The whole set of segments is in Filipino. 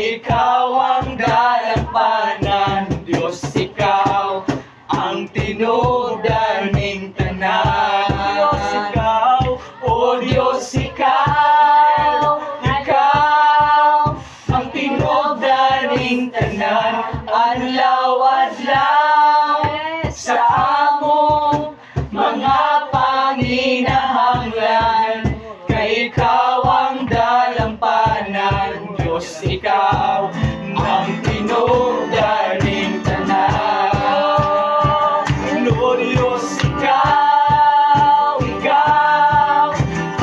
Ikaw ang dalampanan, Diyos ikaw ang tinugdaning tanan. Diyos ikaw, o Diyos ikaw, ikaw ang tinugdaning tanan. Adlaw-adlaw sa among mga panginahanglan, kay ikaw ang dalampanan, Diyos ikaw ang tinugdaning tanan. O Diyos ikaw, ikaw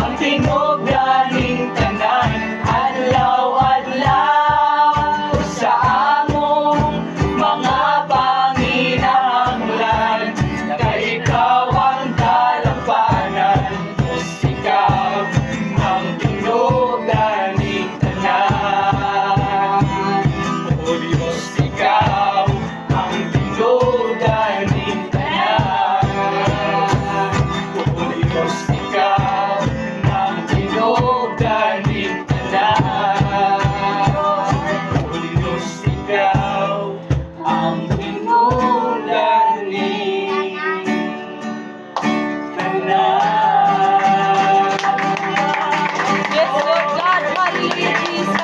ang tinugdaning tanan. Adlaw-adlaw sa among mga panginahanglan, kay ikaw ang dalampanan, Diyos ikaw ang tinugdaning tanan. O Diyos ikaw ang tinugdaning tanan. O Diyos ikaw ang tinugdaning tanan. O Diyos ikaw ang tinugdaning tanan. Yes, Lord God, hallelujah, Jesus.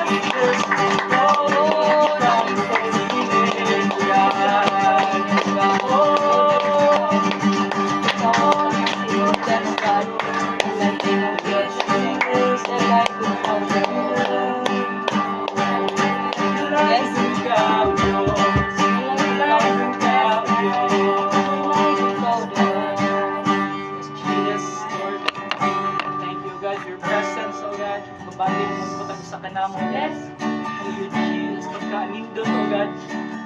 Your presence, oh God, babalik mo sa sa kanamo. Yes. Hallelujah, Jesus. Pagka-nindot, oh God,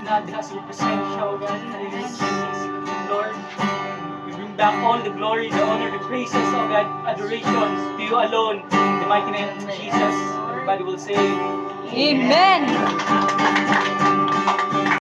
na diha sa presensya, oh God. Hallelujah, Jesus. Lord, we bring back all the glory, the honor, the praises, oh God, adorations to you alone. In the mighty name of Jesus, everybody will say, Amen.